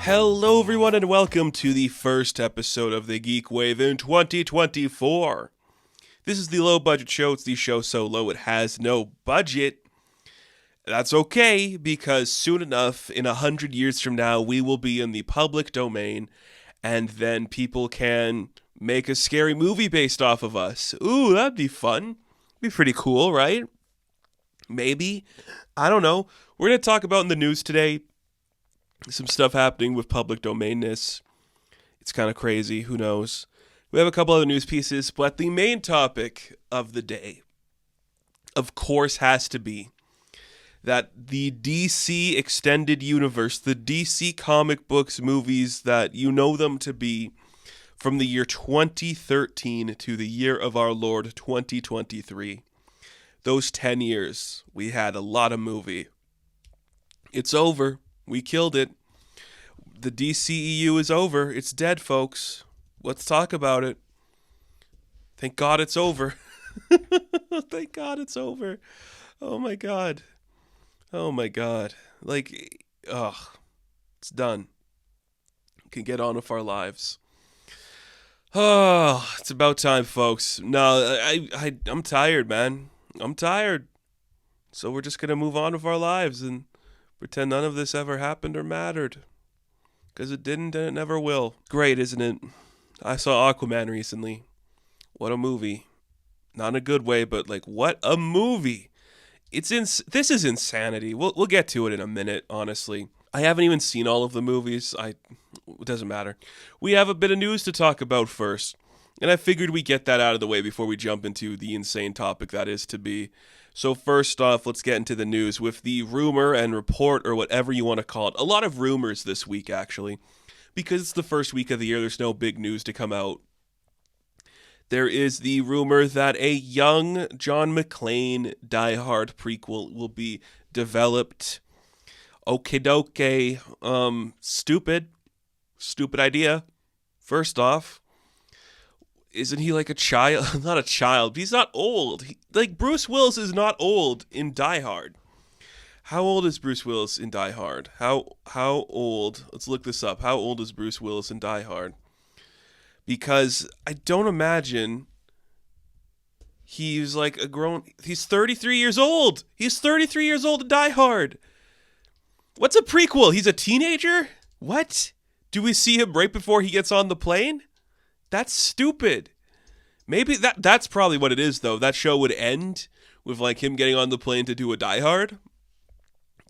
Hello everyone and welcome to the first episode of the GeekWave in 2024. This is the low budget show. It's the show so low it has no budget. That's okay, because soon enough, in 100 years from now, we will be in the public domain, and then people can make a scary movie based off of us. Ooh, that'd be fun. Be pretty cool, right? Maybe. I don't know. We're going to talk about in the news today some stuff happening with public domainness. It's kind of crazy. Who knows? We have a couple other news pieces, but the main topic of the day, of course, has to be that the DC extended universe, the DC comic books movies that you know them to be from the year 2013 to the year of our Lord 2023, those 10 years, we had a lot of movie. It's over. We killed it. The DCEU is over. It's dead, folks. Let's talk about it. Thank God it's over. Thank God it's over. Oh my God. Oh my God. It's done. We can get on with our lives. Oh, it's about time, folks. No, I'm tired, man. I'm tired. So we're just going to move on with our lives and pretend none of this ever happened or mattered. Because it didn't and it never will. Great, isn't it? I saw Aquaman recently. What a movie. Not in a good way, but what a movie. This is insanity. We'll get to it in a minute, honestly. I haven't even seen all of the movies. It doesn't matter. We have a bit of news to talk about first. And I figured we'd get that out of the way before we jump into the insane topic that is to be. So first off, let's get into the news with the rumor and report, or whatever you want to call it. A lot of rumors this week, actually. Because it's the first week of the year, there's no big news to come out. There is the rumor that a young John McClane Die Hard prequel will be developed. Okie dokie. Stupid. Stupid idea. First off, isn't he like a child? Not a child. He's not old. Bruce Willis is not old in Die Hard. How old is Bruce Willis in Die Hard? How old? Let's look this up. How old is Bruce Willis in Die Hard? Because I don't imagine he's he's 33 years old. He's 33 years old in Die Hard. What's a prequel? He's a teenager? What? Do we see him right before he gets on the plane? That's stupid. Maybe that's probably what it is, though. That show would end with him getting on the plane to do a Die Hard.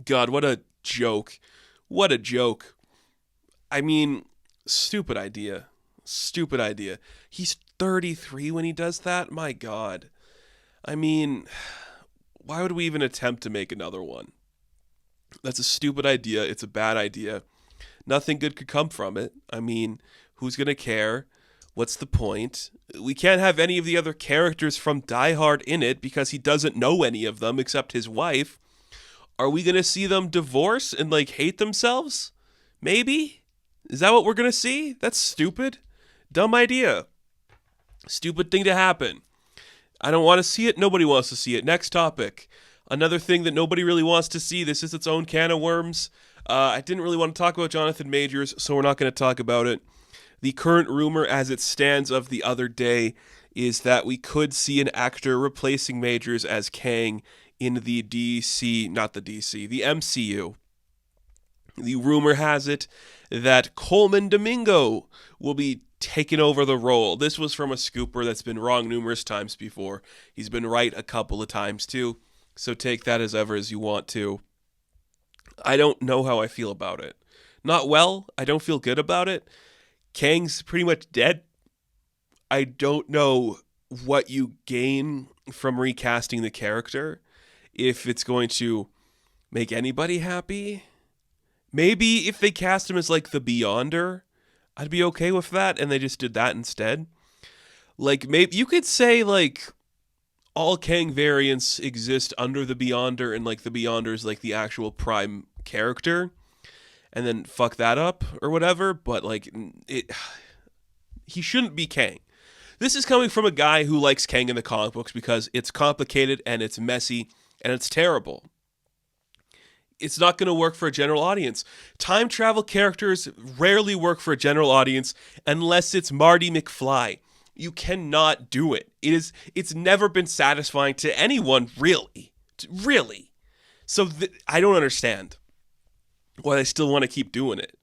God, what a joke. What a joke. I mean, stupid idea. Stupid idea. He's 33 when he does that? My God. I mean, why would we even attempt to make another one? That's a stupid idea. It's a bad idea. Nothing good could come from it. I mean, who's going to care? What's the point? We can't have any of the other characters from Die Hard in it because he doesn't know any of them except his wife. Are we going to see them divorce and hate themselves? Maybe? Is that what we're going to see? That's stupid. Dumb idea. Stupid thing to happen. I don't want to see it. Nobody wants to see it. Next topic. Another thing that nobody really wants to see. This is its own can of worms. I didn't really want to talk about Jonathan Majors, so we're not going to talk about it. The current rumor as it stands of the other day is that we could see an actor replacing Majors as Kang in the the MCU. The rumor has it that Colman Domingo will be taking over the role. This was from a scooper that's been wrong numerous times before. He's been right a couple of times too, so take that as ever as you want to. I don't know how I feel about it. Not well. I don't feel good about it. Kang's pretty much dead. I don't know what you gain from recasting the character. If it's going to make anybody happy. Maybe if they cast him as the Beyonder, I'd be okay with that, and they just did that instead. Maybe you could say all Kang variants exist under the Beyonder, and the Beyonder's the actual prime character. And then fuck that up or whatever, but he shouldn't be Kang. This is coming from a guy who likes Kang in the comic books because it's complicated and it's messy and it's terrible. It's not going to work for a general audience. Time travel characters rarely work for a general audience unless it's Marty McFly. You cannot do it. It's never been satisfying to anyone, really. Really. So I don't understand why they still want to keep doing it.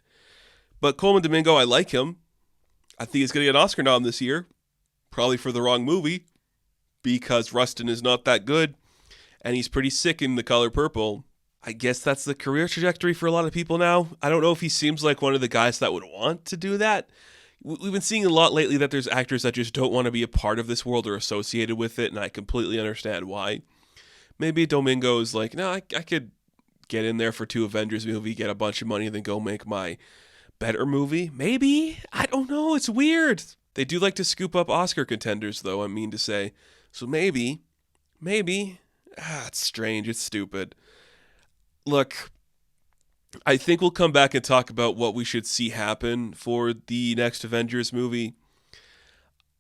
But Colman Domingo, I like him. I think he's going to get an Oscar nom this year. Probably for the wrong movie, because Rustin is not that good, and he's pretty sick in The Color Purple. I guess that's the career trajectory for a lot of people now. I don't know if he seems like one of the guys that would want to do that. We've been seeing a lot lately that there's actors that just don't want to be a part of this world or associated with it, and I completely understand why. Maybe Domingo is like, no, I could get in there for 2 Avengers movie, get a bunch of money, and then go make my better movie. Maybe. I don't know. It's weird. They do like to scoop up Oscar contenders, though, I mean to say. So maybe. It's strange. It's stupid. Look, I think we'll come back and talk about what we should see happen for the next Avengers movie.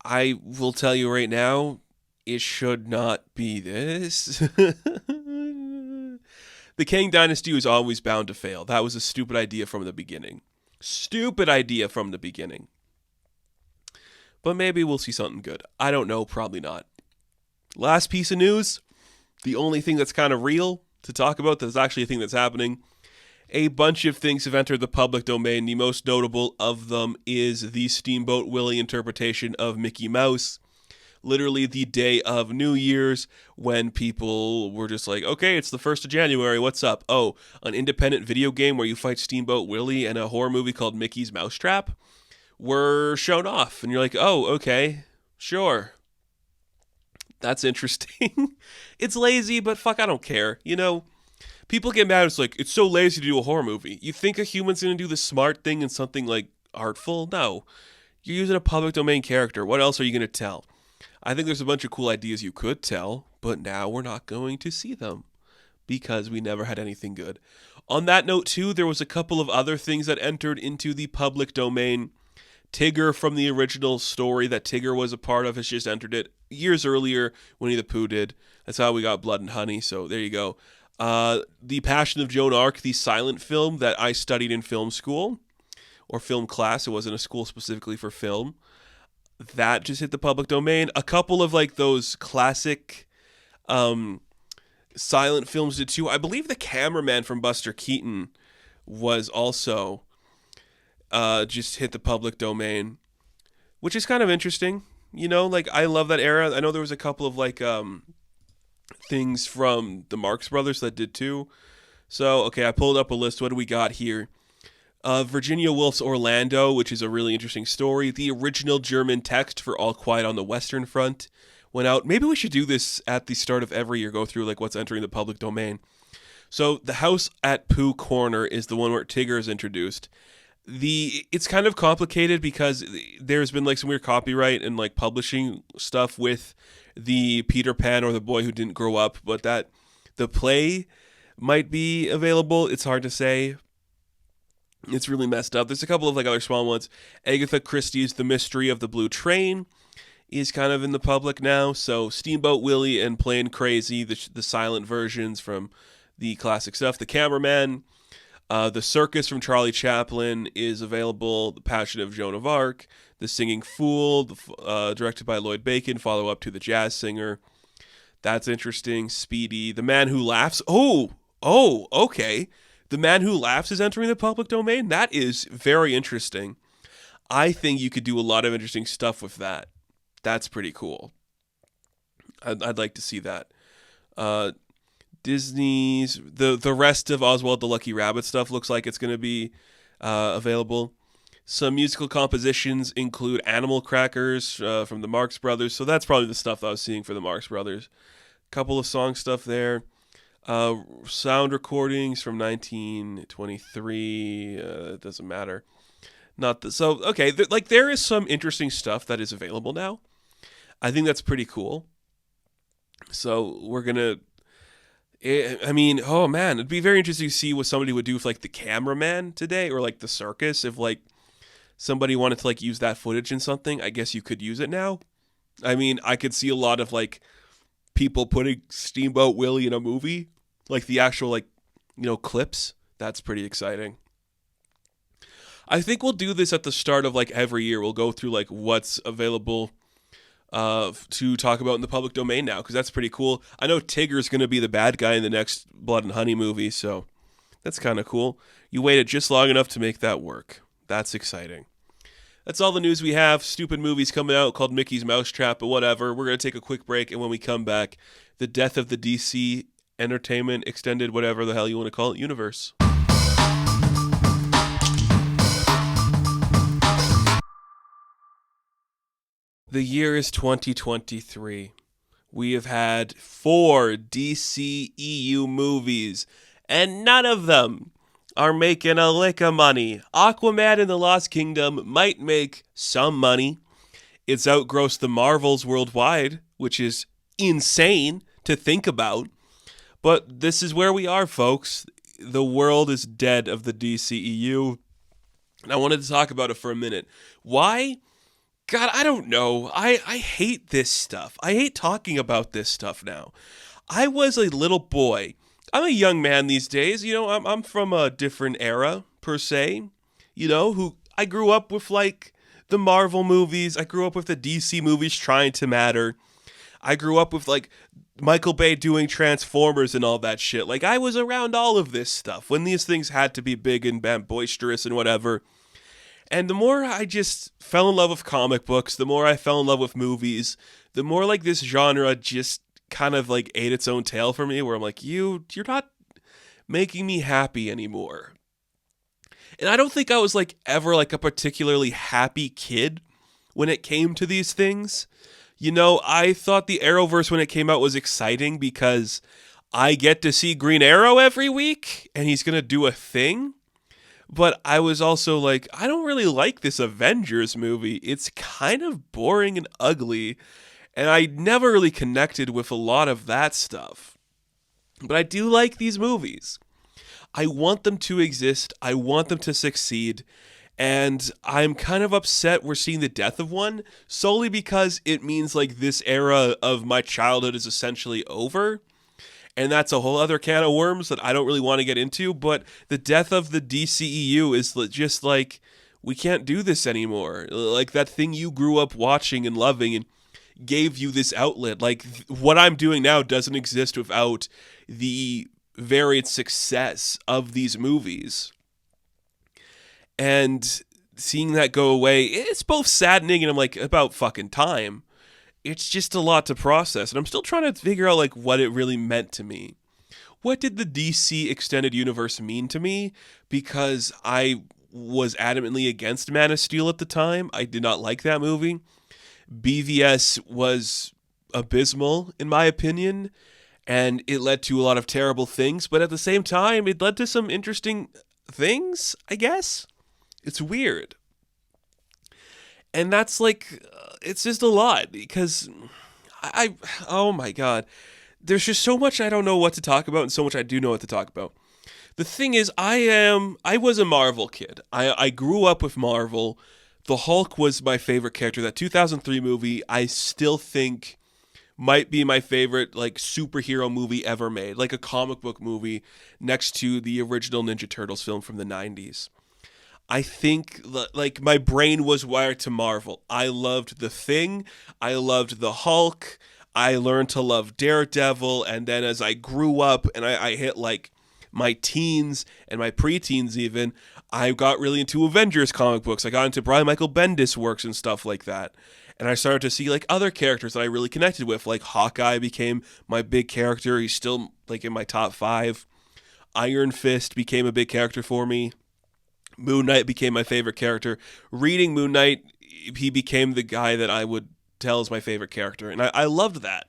I will tell you right now, it should not be this. The Kang Dynasty was always bound to fail. That was a stupid idea from the beginning. But maybe we'll see something good. I don't know, probably not. Last piece of news, the only thing that's kind of real to talk about that's actually a thing that's happening. A bunch of things have entered the public domain. The most notable of them is the Steamboat Willie interpretation of Mickey Mouse. Literally the day of New Year's, when people were just like, okay, it's the 1st of January, what's up? Oh, an independent video game where you fight Steamboat Willie and a horror movie called Mickey's Mousetrap were shown off. And you're like, oh, okay, sure. That's interesting. It's lazy, but fuck, I don't care. You know, people get mad. It's like, it's so lazy to do a horror movie. You think a human's going to do the smart thing in something like artful? No. You're using a public domain character. What else are you going to tell? I think there's a bunch of cool ideas you could tell, but now we're not going to see them because we never had anything good. On that note, too, there was a couple of other things that entered into the public domain. Tigger from the original story that Tigger was a part of has just entered it years earlier. Winnie the Pooh did. That's how we got Blood and Honey, so there you go. The Passion of Joan Arc, the silent film that I studied in film school, or film class. It wasn't a school specifically for film. That just hit the public domain. A couple of like those classic silent films did too. I believe The Cameraman from Buster Keaton was also just hit the public domain, which is kind of interesting. You know, like I love that era. I know there was a couple of like things from the Marx Brothers that did too. So, okay, I pulled up a list. What do we got here? Virginia Woolf's Orlando, which is a really interesting story. The original German text for All Quiet on the Western Front went out. Maybe we should do this at the start of every year, go through like what's entering the public domain. So the house at Pooh Corner is the one where Tigger is introduced. It's kind of complicated because there's been like some weird copyright and like publishing stuff with the Peter Pan or the Boy Who Didn't Grow Up, but that the play might be available. It's hard to say. It's really messed up. There's a couple of like other small ones. Agatha Christie's The Mystery of the Blue Train is kind of in the public now. So Steamboat Willie and Plain Crazy, the silent versions from the classic stuff. The Cameraman, The Circus from Charlie Chaplin is available. The Passion of Joan of Arc, The Singing Fool, directed by Lloyd Bacon, follow up to The Jazz Singer. That's interesting. Speedy, The Man Who Laughs. Oh, okay. The Man Who Laughs is entering the public domain. That is very interesting. I think you could do a lot of interesting stuff with that. That's pretty cool. I'd like to see that. Disney's the rest of Oswald the Lucky Rabbit stuff looks like it's going to be available. Some musical compositions include Animal Crackers from the Marx Brothers. So that's probably the stuff I was seeing for the Marx Brothers. Couple of song stuff there. Sound recordings from 1923. It doesn't matter. Okay. There is some interesting stuff that is available now. I think that's pretty cool. So we're gonna. I mean, oh man, it'd be very interesting to see what somebody would do with like The Cameraman today, or like The Circus. If like somebody wanted to like use that footage in something, I guess you could use it now. I mean, I could see a lot of like people putting Steamboat Willie in a movie, like the actual like clips. That's pretty exciting. I think we'll do this at the start of like every year. We'll go through like what's available to talk about in the public domain now, because that's pretty cool. I know Tigger's going to be the bad guy in the next Blood and Honey movie, so that's kind of cool. You waited just long enough to make that work. That's exciting. That's all the news we have. Stupid movies coming out called Mickey's Mousetrap, but whatever. We're going to take a quick break, and when we come back, the death of the DC Entertainment Extended, whatever the hell you want to call it, universe. The year is 2023. We have had 4 DCEU movies, and none of them are making a lick of money. Aquaman and the Lost Kingdom might make some money. It's outgrossed the Marvels worldwide, which is insane to think about. But this is where we are, folks. The world is dead of the DCEU. And I wanted to talk about it for a minute. Why? God, I don't know. I hate this stuff. I hate talking about this stuff now. I was a little boy. I'm a young man these days. I'm from a different era, per se. Who I grew up with, like, the Marvel movies. I grew up with the DC movies trying to matter. I grew up with, like, Michael Bay doing Transformers and all that shit. Like, I was around all of this stuff when these things had to be big and boisterous and whatever. And the more I just fell in love with comic books, the more I fell in love with movies, the more like this genre just kind of like ate its own tail for me, where I'm like, you're not making me happy anymore. And I don't think I was like ever like a particularly happy kid when it came to these things. I thought the Arrowverse when it came out was exciting because I get to see Green Arrow every week and he's going to do a thing. But I was also like, I don't really like this Avengers movie. It's kind of boring and ugly. And I never really connected with a lot of that stuff. But I do like these movies. I want them to exist. I want them to succeed. And I'm kind of upset we're seeing the death of one, solely because it means like this era of my childhood is essentially over. And that's a whole other can of worms that I don't really want to get into. But the death of the DCEU is just like, we can't do this anymore. Like that thing you grew up watching and loving and gave you this outlet. Like what I'm doing now doesn't exist without the varied success of these movies. And seeing that go away, it's both saddening and I'm like, about fucking time. It's just a lot to process, and I'm still trying to figure out like what it really meant to me. What did the DC Extended Universe mean to me? Because I was adamantly against Man of Steel at the time. I did not like that movie. BVS was abysmal, in my opinion, and it led to a lot of terrible things, but at the same time, it led to some interesting things, I guess. It's weird. And that's like, it's just a lot because oh my God, there's just so much I don't know what to talk about and so much I do know what to talk about. The thing is, I was a Marvel kid. I grew up with Marvel. The Hulk was my favorite character. That 2003 movie, I still think might be my favorite like superhero movie ever made, like a comic book movie next to the original Ninja Turtles film from the 90s. I think like my brain was wired to Marvel. I loved The Thing. I loved the Hulk. I learned to love Daredevil. And then as I grew up and I hit like my teens and my preteens even, I got really into Avengers comic books. I got into Brian Michael Bendis works and stuff like that. And I started to see like other characters that I really connected with. Like Hawkeye became my big character. He's still like in my top 5. Iron Fist became a big character for me. Moon Knight became my favorite character. Reading Moon Knight, he became the guy that I would tell is my favorite character. And I loved that.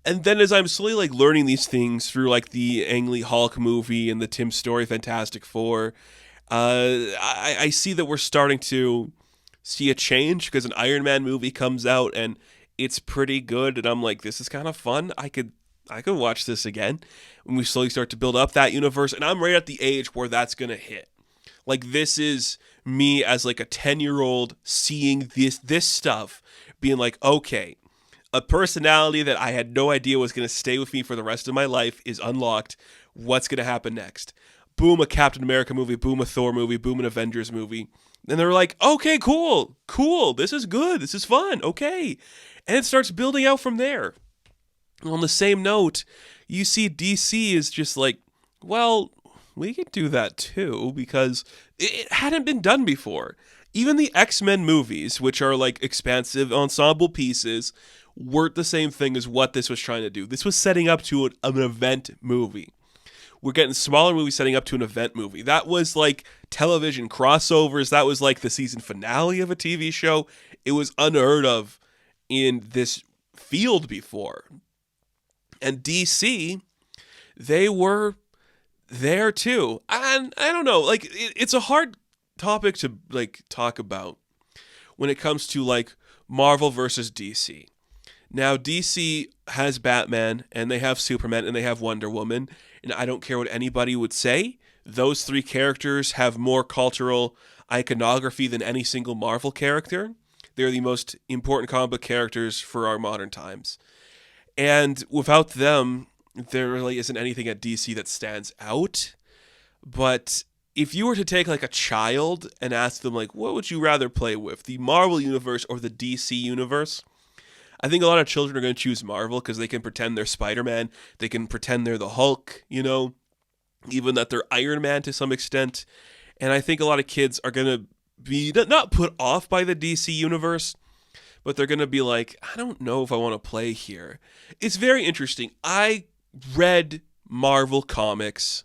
And then as I'm slowly like learning these things through like the Ang Lee Hulk movie and the Tim Story Fantastic Four, I see that we're starting to see a change because an Iron Man movie comes out and it's pretty good. And I'm like, this is kind of fun. I could watch this again. When we slowly start to build up that universe. And I'm right at the age where that's going to hit. Like, this is me as, like, a 10-year-old seeing this stuff, being like, okay, a personality that I had no idea was going to stay with me for the rest of my life is unlocked. what's going to happen next. Boom, a Captain America movie, boom, a Thor movie, boom, an Avengers movie. And they're like, okay, cool, this is good, this is fun, okay. And it starts building out from there. On the same note, you see DC is just like, well, we could do that too, because it hadn't been done before. Even the X-Men movies, which are like expansive ensemble pieces, weren't the same thing as what this was trying to do. This was setting up to an event movie. We're getting smaller movies setting up to an event movie. That was like television crossovers. That was like the season finale of a TV show. It was unheard of in this field before. And DC, they were there too. And I don't know, like it's a hard topic to like talk about when it comes to like Marvel versus DC. Now DC has Batman and they have Superman and they have Wonder Woman, and I don't care what anybody would say, those three characters have more cultural iconography than any single Marvel character. They're the most important comic book characters for our modern times. And without them, there really isn't anything at DC that stands out. But if you were to take like a child and ask them like, what would you rather play with, the Marvel universe or the DC universe? I think a lot of children are going to choose Marvel because they can pretend they're Spider-Man. They can pretend they're the Hulk, you know, even that they're Iron Man to some extent. And I think a lot of kids are going to be not put off by the DC universe, but they're going to be like, I don't know if I want to play here. It's very interesting. I read Marvel comics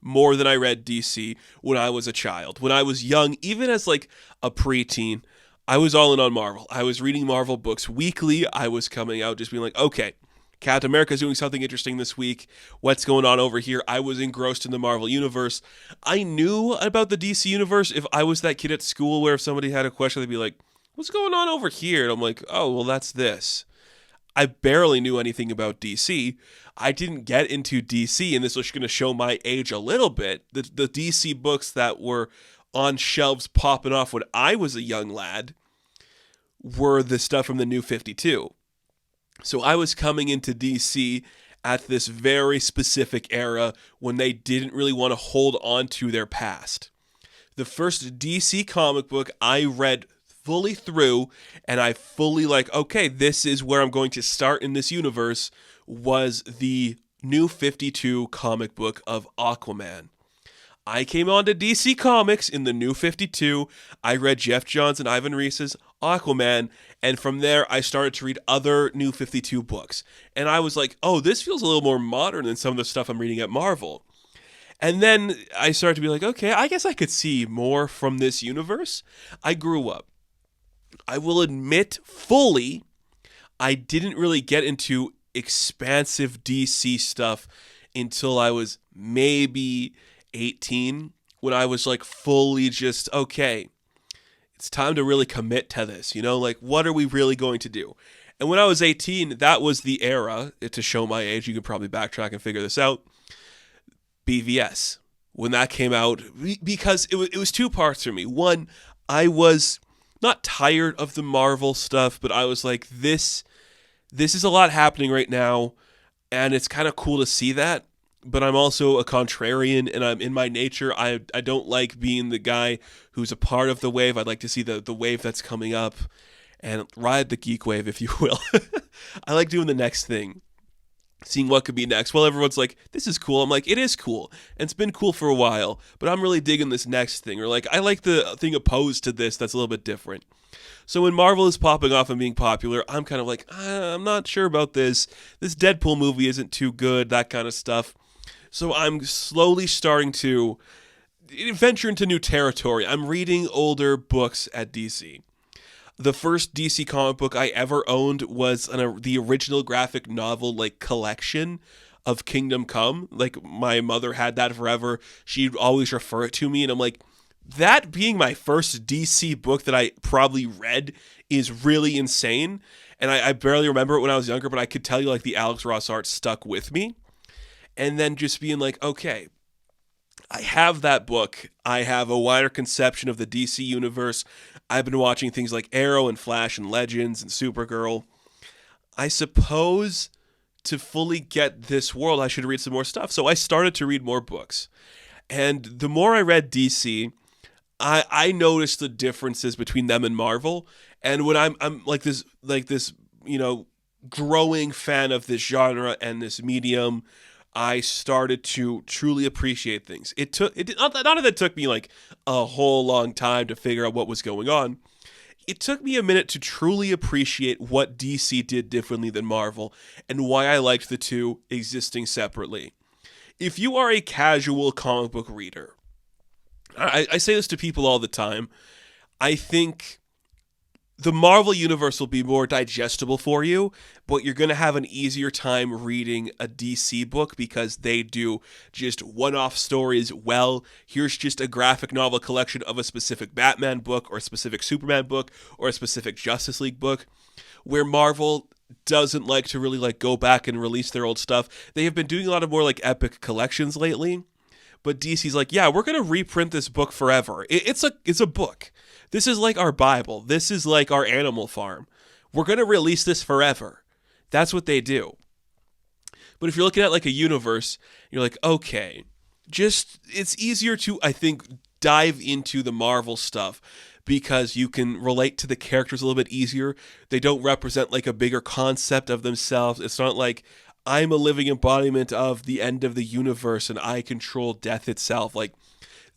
more than I read DC when I was a child. When I was young, even as like a preteen, I was all in on Marvel. I was reading Marvel books weekly. I was coming out just being like, okay, Captain America's doing something interesting this week. What's going on over here? I was engrossed in the Marvel universe. I knew about the DC universe. If I was that kid at school where if somebody had a question, they'd be like, what's going on over here? And I'm like, oh, well, that's this. I barely knew anything about DC. I didn't get into DC, and this was going to show my age a little bit. The DC books that were on shelves popping off when I was a young lad were the stuff from the New 52. So I was coming into DC at this very specific era when they didn't really want to hold on to their past. The first DC comic book I read fully through, and I fully like, okay, this is where I'm going to start in this universe, was the New 52 comic book of Aquaman. I came on to DC Comics in the New 52. I read Jeff Johns and Ivan Reis's Aquaman, and from there I started to read other New 52 books. And I was like, oh, this feels a little more modern than some of the stuff I'm reading at Marvel. And then I started to be like, okay, I guess I could see more from this universe. I grew up. I will admit fully, I didn't really get into expansive DC stuff until I was maybe 18, when I was like fully just, okay, it's time to really commit to this, you know, like what are we really going to do? And when I was 18, that was the era, to show my age, you could probably backtrack and figure this out, BVS. When that came out, because it was two parts for me. One, I was not tired of the Marvel stuff, but I was like, this is a lot happening right now, and it's kind of cool to see that. But I'm also a contrarian, and I'm in my nature. I don't like being the guy who's a part of the wave. I'd like to see the wave that's coming up and ride the geek wave, if you will. I like doing the next thing, seeing what could be next. Well, everyone's like, this is cool. I'm like, it is cool. And it's been cool for a while, but I'm really digging this next thing. Or like, I like the thing opposed to this that's a little bit different. So when Marvel is popping off and being popular, I'm kind of like, I'm not sure about this. This Deadpool movie isn't too good, that kind of stuff. So I'm slowly starting to venture into new territory. I'm reading older books at DC. The first DC comic book I ever owned was the original graphic novel like collection of Kingdom Come. Like my mother had that forever. She'd always refer it to me, and I'm like, that being my first DC book that I probably read is really insane. And I barely remember it when I was younger, but I could tell you like the Alex Ross art stuck with me. And then just being like, okay, I have that book. I have a wider conception of the DC universe. I've been watching things like Arrow and Flash and Legends and Supergirl. I suppose to fully get this world, I should read some more stuff. So I started to read more books. And the more I read DC, I noticed the differences between them and Marvel. And when I'm like this, growing fan of this genre and this medium, I started to truly appreciate things. None of it took me like a whole long time to figure out what was going on. It took me a minute to truly appreciate what DC did differently than Marvel and why I liked the two existing separately. If you are a casual comic book reader, I say this to people all the time, I think the Marvel universe will be more digestible for you, but you're going to have an easier time reading a DC book because they do just one-off stories well. Here's just a graphic novel collection of a specific Batman book or a specific Superman book or a specific Justice League book, where Marvel doesn't like to really like go back and release their old stuff. They have been doing a lot of more like epic collections lately, but DC's like, yeah, we're going to reprint this book forever. It's a book. This is like our Bible. This is like our Animal Farm. We're going to release this forever. That's what they do. But if you're looking at like a universe, you're like, okay, it's easier to, I think, dive into the Marvel stuff because you can relate to the characters a little bit easier. They don't represent like a bigger concept of themselves. It's not like I'm a living embodiment of the end of the universe and I control death itself. Like,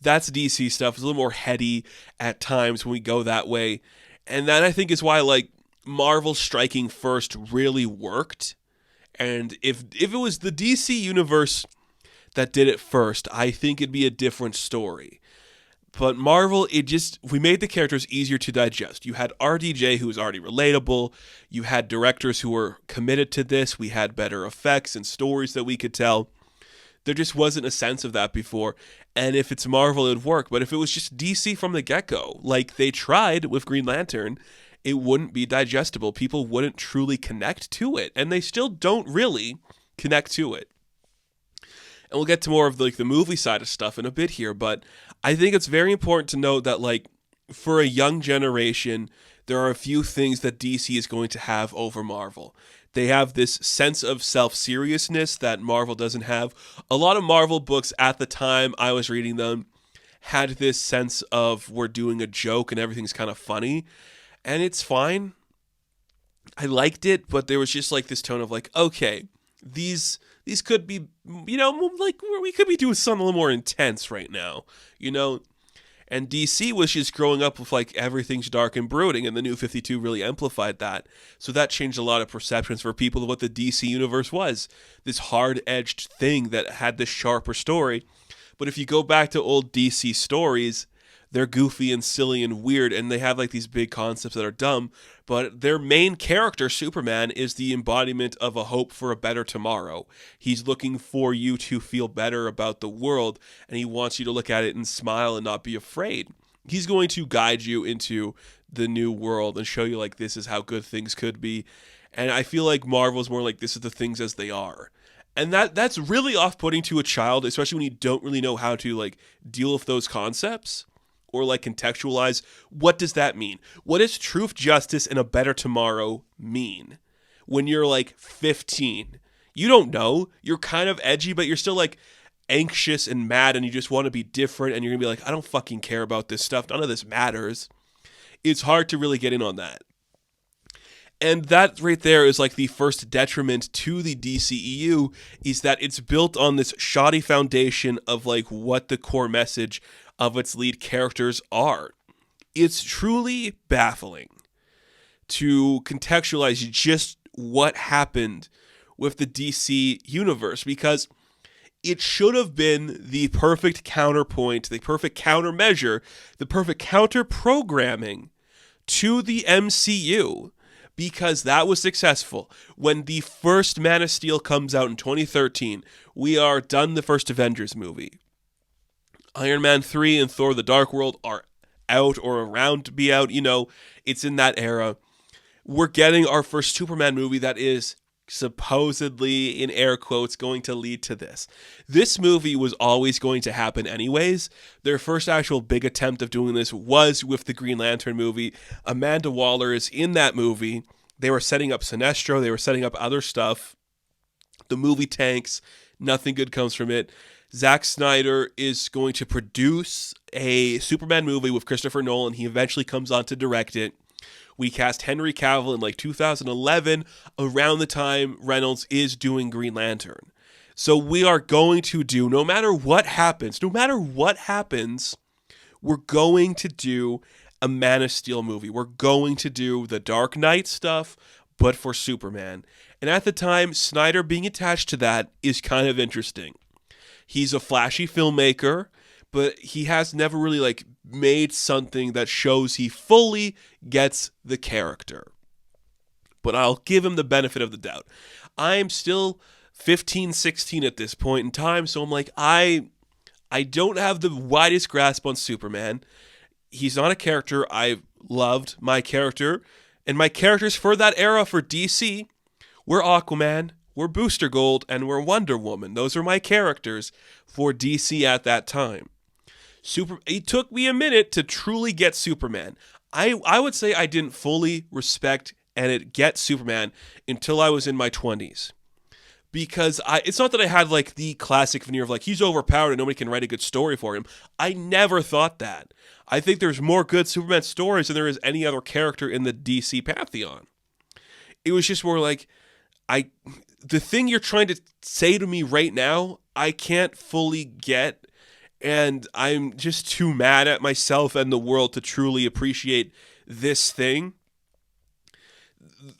that's DC stuff. It's a little more heady at times when we go that way. And that, I think, is why, like, Marvel striking first really worked. And if it was the DC universe that did it first, I think it'd be a different story. But Marvel, we made the characters easier to digest. You had RDJ, who was already relatable. You had directors who were committed to this. We had better effects and stories that we could tell. There just wasn't a sense of that before. And if it's Marvel, it would work. But if it was just DC from the get-go, like they tried with Green Lantern, it wouldn't be digestible. People wouldn't truly connect to it. And they still don't really connect to it. And we'll get to more of like the movie side of stuff in a bit here. But I think it's very important to note that, like, for a young generation, there are a few things that DC is going to have over Marvel. They have this sense of self-seriousness that Marvel doesn't have. A lot of Marvel books at the time I was reading them had this sense of we're doing a joke and everything's kind of funny. And it's fine. I liked it, but there was just like this tone of like, okay, these could be, like we could be doing something a little more intense right now, And DC was just growing up with like everything's dark and brooding, and the New 52 really amplified that. So that changed a lot of perceptions for people of what the DC universe was. This hard-edged thing that had this sharper story. But if you go back to old DC stories, they're goofy and silly and weird, and they have like these big concepts that are dumb. But their main character, Superman, is the embodiment of a hope for a better tomorrow. He's looking for you to feel better about the world, and he wants you to look at it and smile and not be afraid. He's going to guide you into the new world and show you like this is how good things could be. And I feel like Marvel's more like this is the things as they are. And that's really off-putting to a child, especially when you don't really know how to like deal with those concepts. Or like contextualize, what does that mean? What does truth, justice, and a better tomorrow mean? When you're like 15, you don't know. You're kind of edgy, but you're still like anxious and mad, and you just want to be different. And you're gonna be like, I don't fucking care about this stuff. None of this matters. It's hard to really get in on that. And that right there is like the first detriment to the DCEU, is that it's built on this shoddy foundation of like what the core message of its lead characters are. It's truly baffling to contextualize just what happened with the DC universe, because it should have been the perfect counterpoint, the perfect countermeasure, the perfect counter programming to the MCU, because that was successful. When the first Man of Steel comes out in 2013, we are done the first Avengers movie. Iron Man 3 and Thor the Dark World are out or around to be out. It's in that era. We're getting our first Superman movie that is supposedly, in air quotes, going to lead to this. This movie was always going to happen anyways. Their first actual big attempt of doing this was with the Green Lantern movie. Amanda Waller is in that movie. They were setting up Sinestro. They were setting up other stuff. The movie tanks. Nothing good comes from it. Zack Snyder is going to produce a Superman movie with Christopher Nolan. He eventually comes on to direct it. We cast Henry Cavill in like 2011, around the time Reynolds is doing Green Lantern. So we are going to do, no matter what happens, we're going to do a Man of Steel movie. We're going to do the Dark Knight stuff, but for Superman. And at the time, Snyder being attached to that is kind of interesting. He's a flashy filmmaker, but he has never really like made something that shows he fully gets the character. But I'll give him the benefit of the doubt. I'm still 15, 16 at this point in time, so I'm like, I don't have the widest grasp on Superman. He's not a character I've loved. My characters for that era for DC were Aquaman, we're Booster Gold, and we're Wonder Woman. Those are my characters for DC at that time. It took me a minute to truly get Superman. I would say I didn't fully respect and get Superman until I was in my 20s. Because it's not that I had like the classic veneer of like, he's overpowered and nobody can write a good story for him. I never thought that. I think there's more good Superman stories than there is any other character in the DC pantheon. It was just more like, the thing you're trying to say to me right now, I can't fully get, and I'm just too mad at myself and the world to truly appreciate this thing.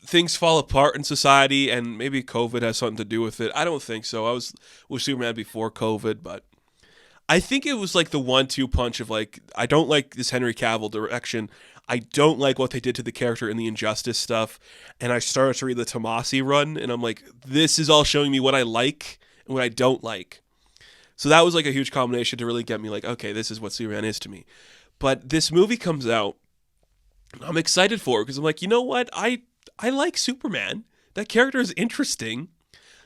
Things fall apart in society, and maybe COVID has something to do with it. I don't think so. I was with Superman before COVID, but I think it was like the 1-2 punch of like, I don't like this Henry Cavill direction. I don't like what they did to the character in the Injustice stuff. And I started to read the Tomasi run, and I'm like, this is all showing me what I like and what I don't like. So that was like a huge combination to really get me like, okay, this is what Superman is to me. But this movie comes out, I'm excited for it because I'm like, you know what? I like Superman. That character is interesting.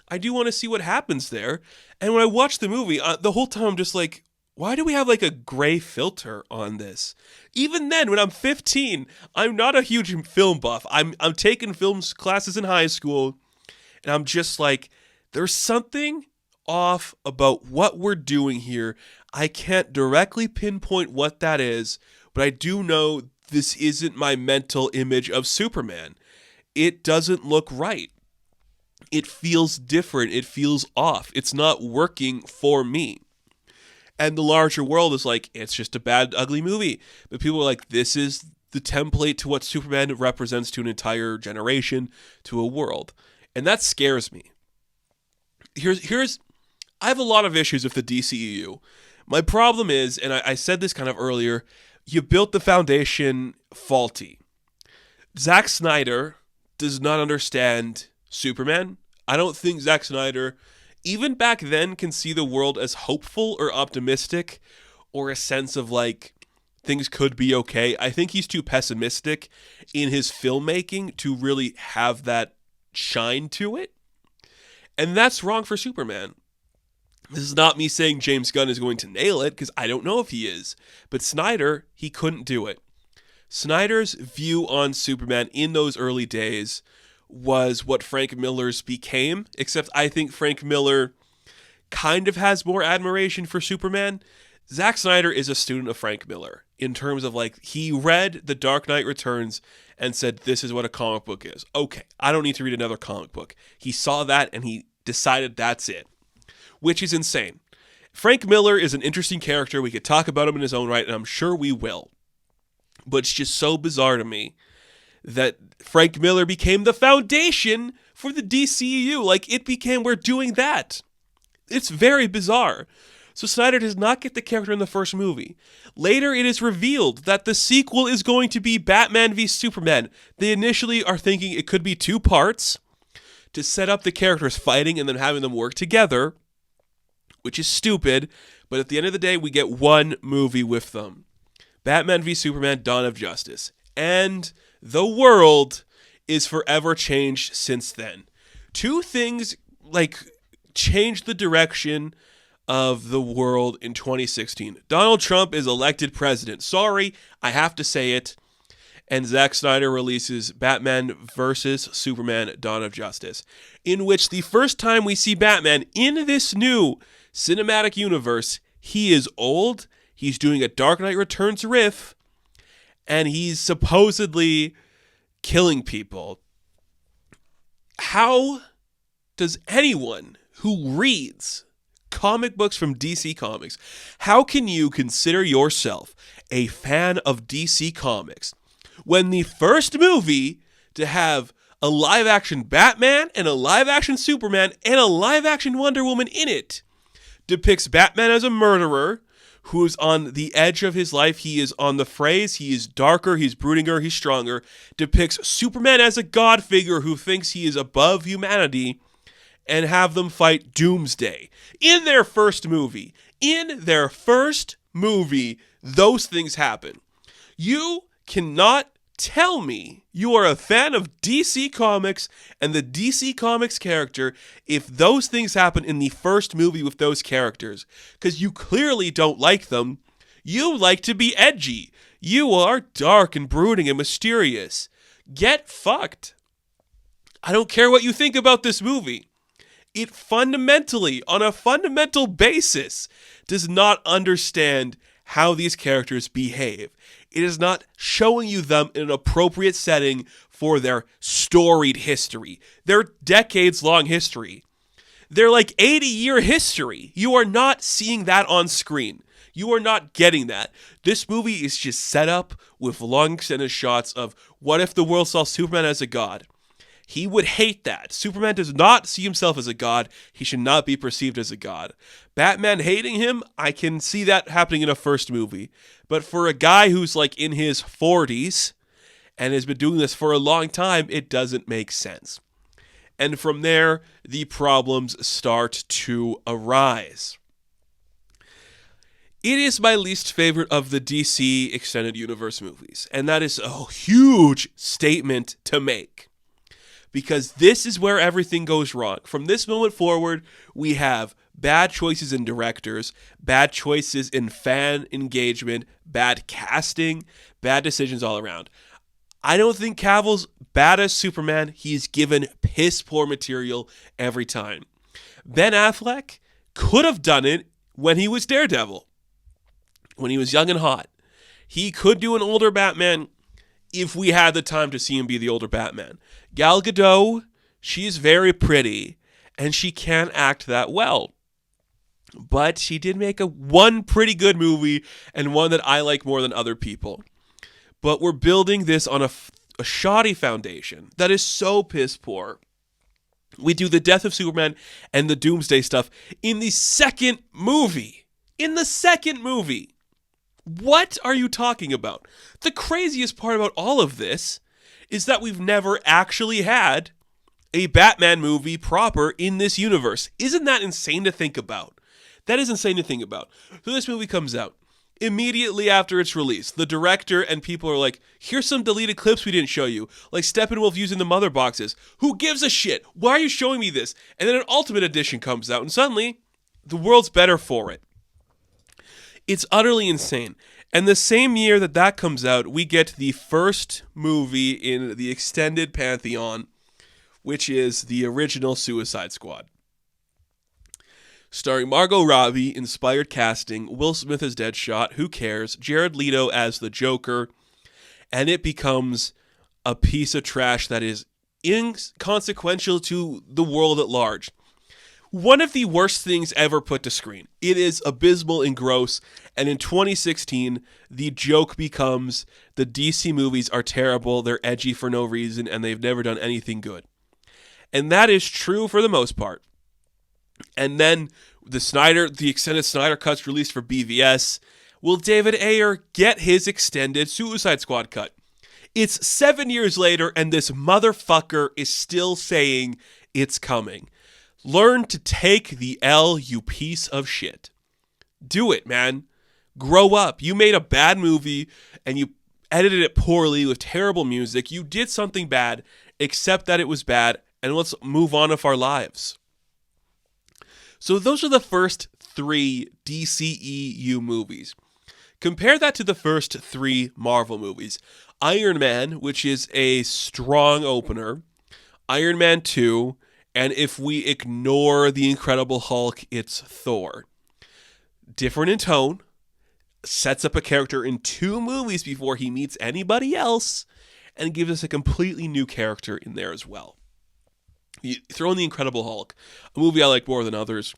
I do want to see what happens there. And when I watch the movie, the whole time I'm just like, why do we have like a gray filter on this? Even then, when I'm 15, I'm not a huge film buff. I'm taking films classes in high school, and I'm just like, there's something off about what we're doing here. I can't directly pinpoint what that is, but I do know this isn't my mental image of Superman. It doesn't look right. It feels different. It feels off. It's not working for me. And the larger world is like, it's just a bad, ugly movie. But people are like, this is the template to what Superman represents to an entire generation, to a world. And that scares me. I have a lot of issues with the DCEU. My problem is, and I said this kind of earlier, you built the foundation faulty. Zack Snyder does not understand Superman. I don't think Zack Snyder, even back then, can see the world as hopeful or optimistic or a sense of like things could be okay. I think he's too pessimistic in his filmmaking to really have that shine to it. And that's wrong for Superman. This is not me saying James Gunn is going to nail it, because I don't know if he is. But Snyder, he couldn't do it. Snyder's view on Superman in those early days was what Frank Miller's became, except I think Frank Miller kind of has more admiration for Superman. Zack Snyder is a student of Frank Miller in terms of like, he read The Dark Knight Returns and said, this is what a comic book is. Okay, I don't need to read another comic book. He saw that and he decided that's it, which is insane. Frank Miller is an interesting character. We could talk about him in his own right, and I'm sure we will. But it's just so bizarre to me that Frank Miller became the foundation for the DCEU. Like, it became, we're doing that. It's very bizarre. So Snyder does not get the character in the first movie. Later, it is revealed that the sequel is going to be Batman v Superman. They initially are thinking it could be 2 parts to set up the characters fighting and then having them work together, which is stupid. But at the end of the day, we get one movie with them. Batman v Superman, Dawn of Justice. And the world is forever changed since then. 2 things, like, changed the direction of the world in 2016. Donald Trump is elected president. Sorry, I have to say it. and Zack Snyder releases Batman vs. Superman: Dawn of Justice, in which the first time we see Batman in this new cinematic universe, he is old, he's doing a Dark Knight Returns riff, and he's supposedly killing people. How does anyone who reads comic books from DC Comics, how can you consider yourself a fan of DC Comics when the first movie to have a live-action Batman and a live-action Superman and a live-action Wonder Woman in it depicts Batman as a murderer who's on the edge of his life, he is on the phrase, he is darker, he's broodinger, he's stronger, depicts Superman as a god figure who thinks he is above humanity, and have them fight Doomsday. In their first movie, those things happen. You cannot tell me you are a fan of DC Comics and the DC Comics character if those things happen in the first movie with those characters, because you clearly don't like them. You like to be edgy. You are dark and brooding and mysterious. Get fucked. I don't care what you think about this movie. It fundamentally, on a fundamental basis, does not understand how these characters behave. It is not showing you them in an appropriate setting for their storied history, their decades-long history. They're like 80-year history. You are not seeing that on screen. You are not getting that. This movie is just set up with long extended shots of what if the world saw Superman as a god. He would hate that. Superman does not see himself as a god. He should not be perceived as a god. Batman hating him, I can see that happening in a first movie. But for a guy who's like in his 40s and has been doing this for a long time, it doesn't make sense. And from there, the problems start to arise. It is my least favorite of the DC Extended Universe movies. And that is a huge statement to make. Because this is where everything goes wrong. From this moment forward, we have bad choices in directors, bad choices in fan engagement, bad casting, bad decisions all around. I don't think Cavill's bad as Superman. He's given piss poor material every time. Ben Affleck could have done it when he was Daredevil, when he was young and hot. He could do an older Batman if we had the time to see him be the older Batman. Gal Gadot, she's very pretty, and she can't act that well. But she did make one pretty good movie, and one that I like more than other people. But we're building this on a shoddy foundation that is so piss poor. We do the death of Superman and the Doomsday stuff in the second movie. What are you talking about? The craziest part about all of this is that we've never actually had a Batman movie proper in this universe. Isn't that insane to think about? That is insane to think about. So this movie comes out. Immediately after its release, the director and people are like, here's some deleted clips we didn't show you. Like Steppenwolf using the mother boxes. Who gives a shit? Why are you showing me this? And then an Ultimate Edition comes out, and suddenly, the world's better for it. It's utterly insane. And the same year that comes out, we get the first movie in the extended pantheon, which is the original Suicide Squad. Starring Margot Robbie, inspired casting, Will Smith as Deadshot, who cares, Jared Leto as the Joker, and it becomes a piece of trash that is inconsequential to the world at large. One of the worst things ever put to screen. It is abysmal and gross, and in 2016, the joke becomes the DC movies are terrible, they're edgy for no reason, and they've never done anything good. And that is true for the most part. And then the extended Snyder cuts released for BVS. Will David Ayer get his extended Suicide Squad cut? It's 7 years later, and this motherfucker is still saying it's coming. Learn to take the L, you piece of shit. Do it, man. Grow up. You made a bad movie, and you edited it poorly with terrible music. You did something bad. Accept that it was bad, and let's move on with our lives. So those are the first 3 DCEU movies. Compare that to the first 3 Marvel movies. Iron Man, which is a strong opener, Iron Man 2, and if we ignore the Incredible Hulk, it's Thor. Different in tone, sets up a character in 2 movies before he meets anybody else, and gives us a completely new character in there as well. You throw in the Incredible Hulk, a movie I like more than others,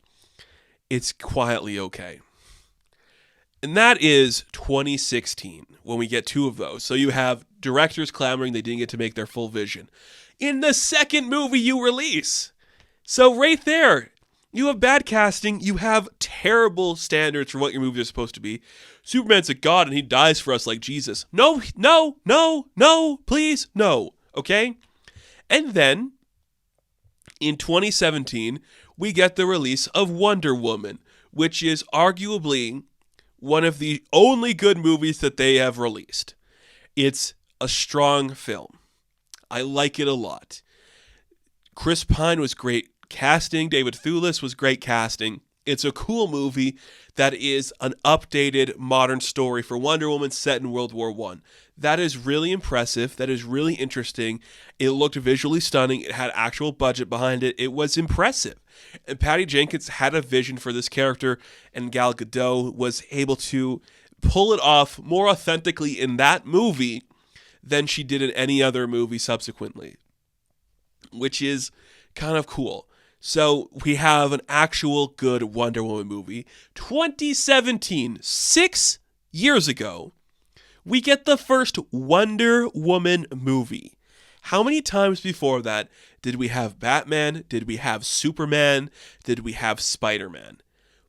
it's quietly okay. And that is 2016, when we get 2 of those. So you have directors clamoring they didn't get to make their full vision in the second movie you release. So right there, you have bad casting, you have terrible standards for what your movie is supposed to be. Superman's a god and he dies for us like Jesus. No, please, no, okay? And then, in 2017, we get the release of Wonder Woman, which is arguably one of the only good movies that they have released. It's a strong film. I like it a lot. Chris Pine was great casting. David Thewlis was great casting. It's a cool movie that is an updated modern story for Wonder Woman set in World War I. That is really impressive. That is really interesting. It looked visually stunning. It had actual budget behind it. It was impressive. And Patty Jenkins had a vision for this character, and Gal Gadot was able to pull it off more authentically in that movie than she did in any other movie subsequently, which is kind of cool. So we have an actual good Wonder Woman movie. 2017, 6 years ago, we get the first Wonder Woman movie. How many times before that did we have Batman? Did we have Superman? Did we have Spider-Man?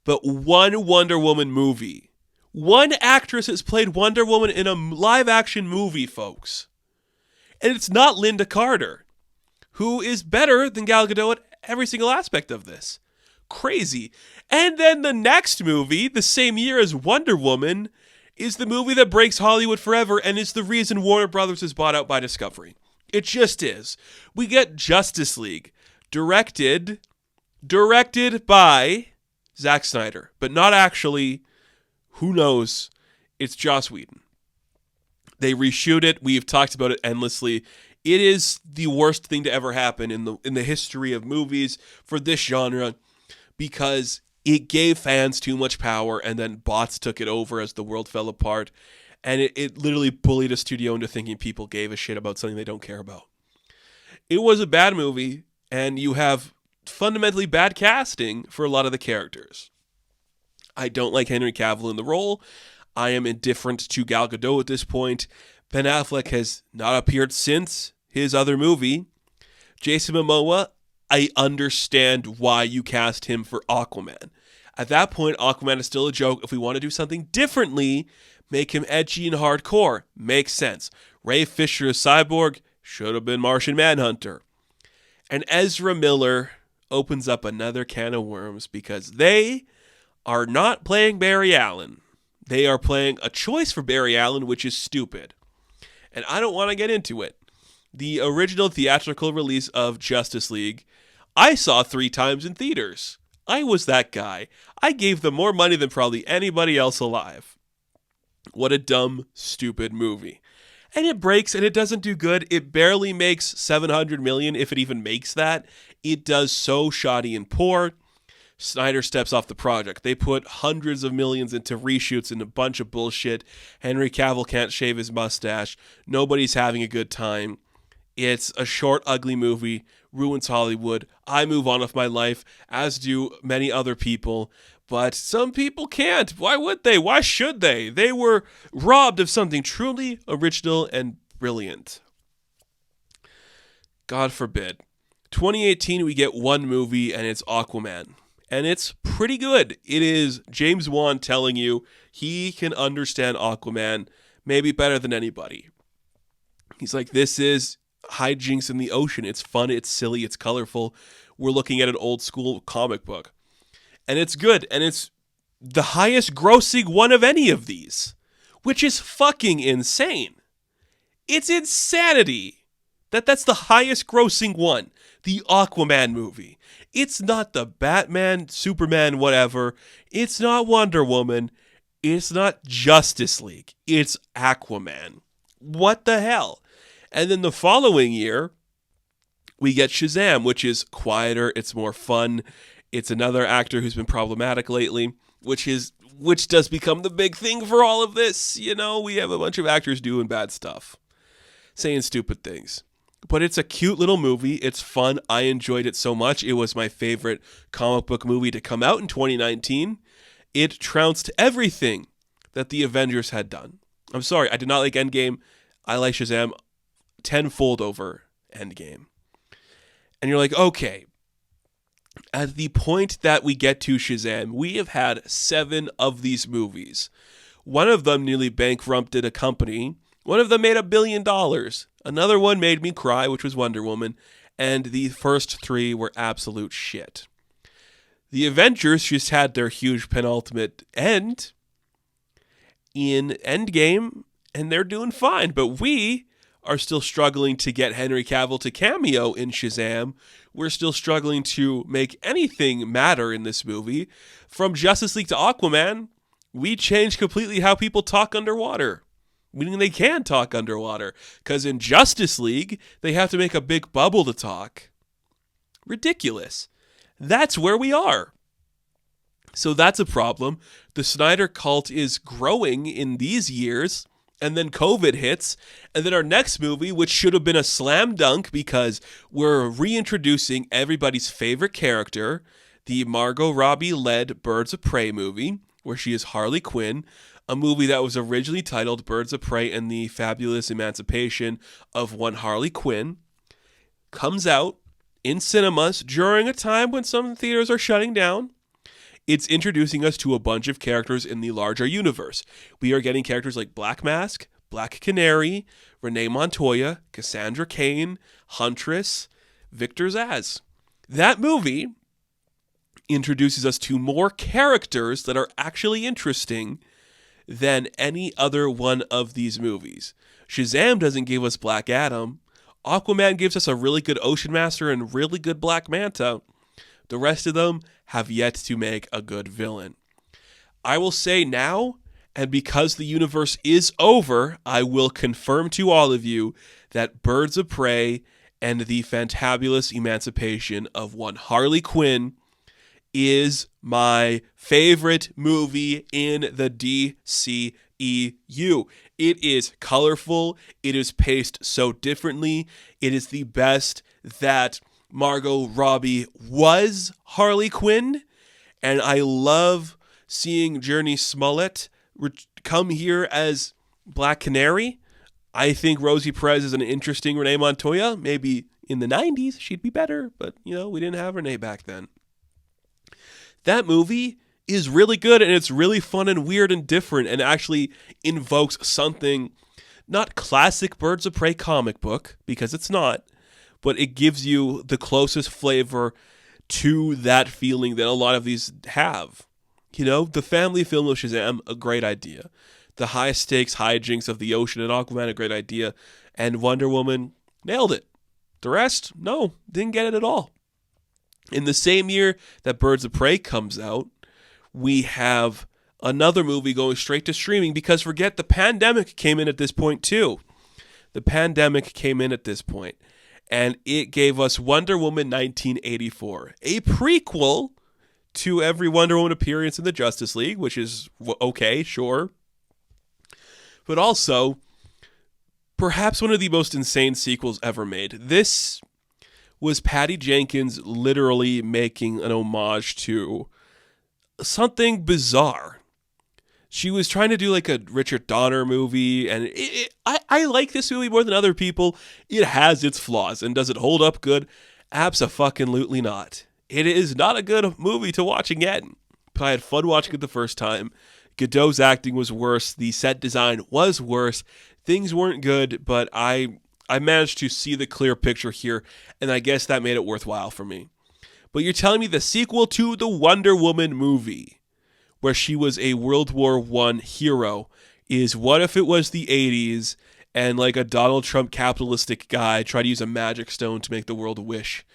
But one Wonder Woman movie. One actress has played Wonder Woman in a live-action movie, folks. And it's not Linda Carter, who is better than Gal Gadot at every single aspect of this. Crazy. And then the next movie, the same year as Wonder Woman, is the movie that breaks Hollywood forever and is the reason Warner Brothers is bought out by Discovery. It just is. We get Justice League, directed by Zack Snyder, but not actually. Who knows? It's Joss Whedon. They reshoot it. We've talked about it endlessly. It is the worst thing to ever happen in the history of movies for this genre, because it gave fans too much power and then bots took it over as the world fell apart. And it literally bullied a studio into thinking people gave a shit about something they don't care about. It was a bad movie, and you have fundamentally bad casting for a lot of the characters. I don't like Henry Cavill in the role. I am indifferent to Gal Gadot at this point. Ben Affleck has not appeared since his other movie. Jason Momoa, I understand why you cast him for Aquaman. At that point, Aquaman is still a joke. If we want to do something differently, make him edgy and hardcore. Makes sense. Ray Fisher as Cyborg should have been Martian Manhunter. And Ezra Miller opens up another can of worms because they are not playing Barry Allen. They are playing a choice for Barry Allen, which is stupid. And I don't want to get into it. The original theatrical release of Justice League, I saw 3 times in theaters. I was that guy. I gave them more money than probably anybody else alive. What a dumb, stupid movie. And it breaks and it doesn't do good. It barely makes $700 million, if it even makes that. It does so shoddy and poor. Snyder steps off the project. They put hundreds of millions into reshoots and a bunch of bullshit. Henry Cavill can't shave his mustache. Nobody's having a good time. It's a short, ugly movie. Ruins Hollywood. I move on with my life, as do many other people. But some people can't. Why would they? Why should they? They were robbed of something truly original and brilliant. God forbid. 2018, we get one movie, and it's Aquaman. And it's pretty good. It is James Wan telling you he can understand Aquaman maybe better than anybody. He's like, this is hijinks in the ocean. It's fun, it's silly, it's colorful. We're looking at an old school comic book. And it's good. And it's the highest grossing one of any of these, which is fucking insane. It's insanity that's the highest grossing one. The Aquaman movie. It's not the Batman, Superman, whatever. It's not Wonder Woman. It's not Justice League. It's Aquaman. What the hell? And then the following year, we get Shazam, which is quieter, it's more fun. It's another actor who's been problematic lately, which does become the big thing for all of this. You know, we have a bunch of actors doing bad stuff, saying stupid things. But it's a cute little movie. It's fun. I enjoyed it so much. It was my favorite comic book movie to come out in 2019. It trounced everything that the Avengers had done. I'm sorry, I did not like Endgame. I like Shazam tenfold over Endgame. And you're like, okay, at the point that we get to Shazam, we have had 7 of these movies. One of them nearly bankrupted a company. One of them made $1 billion. Another one made me cry, which was Wonder Woman. And the first 3 were absolute shit. The Avengers just had their huge penultimate end in Endgame, and they're doing fine. But we are still struggling to get Henry Cavill to cameo in Shazam. We're still struggling to make anything matter in this movie. From Justice League to Aquaman, we changed completely how people talk underwater. Meaning they can talk underwater. Because in Justice League, they have to make a big bubble to talk. Ridiculous. That's where we are. So that's a problem. The Snyder cult is growing in these years. And then COVID hits, and then our next movie, which should have been a slam dunk because we're reintroducing everybody's favorite character, the Margot Robbie-led Birds of Prey movie, where she is Harley Quinn, a movie that was originally titled Birds of Prey and the Fabulous Emancipation of One Harley Quinn, comes out in cinemas during a time when some theaters are shutting down. It's introducing us to a bunch of characters in the larger universe. We are getting characters like Black Mask, Black Canary, Renee Montoya, Cassandra Cain, Huntress, Victor Zsasz. That movie introduces us to more characters that are actually interesting than any other one of these movies. Shazam doesn't give us Black Adam. Aquaman gives us a really good Ocean Master and really good Black Manta. The rest of them have yet to make a good villain. I will say now, and because the universe is over, I will confirm to all of you that Birds of Prey and the Fantabulous Emancipation of One Harley Quinn is my favorite movie in the DCEU. It is colorful. It is paced so differently. It is the best that Margot Robbie was Harley Quinn, and I love seeing Journey Smollett come here as Black Canary. I think Rosie Perez is an interesting Renee Montoya. Maybe in the 90s she'd be better, but we didn't have Renee back then. That movie is really good, and it's really fun and weird and different, and actually invokes something, not classic Birds of Prey comic book, because it's not, but it gives you the closest flavor to that feeling that a lot of these have. The family film of Shazam, a great idea. The high stakes hijinks of the ocean and Aquaman, a great idea. And Wonder Woman, nailed it. The rest, no, didn't get it at all. In the same year that Birds of Prey comes out, we have another movie going straight to streaming, because forget the pandemic came in at this point too. The pandemic came in at this point. And it gave us Wonder Woman 1984, a prequel to every Wonder Woman appearance in the Justice League, which is okay, sure. But also, perhaps one of the most insane sequels ever made. This was Patty Jenkins literally making an homage to something bizarre. She was trying to do like a Richard Donner movie, and I like this movie more than other people. It has its flaws, and does it hold up good? Abso-fucking-lutely not. It is not a good movie to watch again, but I had fun watching it the first time. Godot's acting was worse. The set design was worse. Things weren't good, but I managed to see the clear picture here, and I guess that made it worthwhile for me. But you're telling me the sequel to the Wonder Woman movie, where she was a World War I hero, is what if it was the 80s and like a Donald Trump capitalistic guy tried to use a magic stone to make the world wish?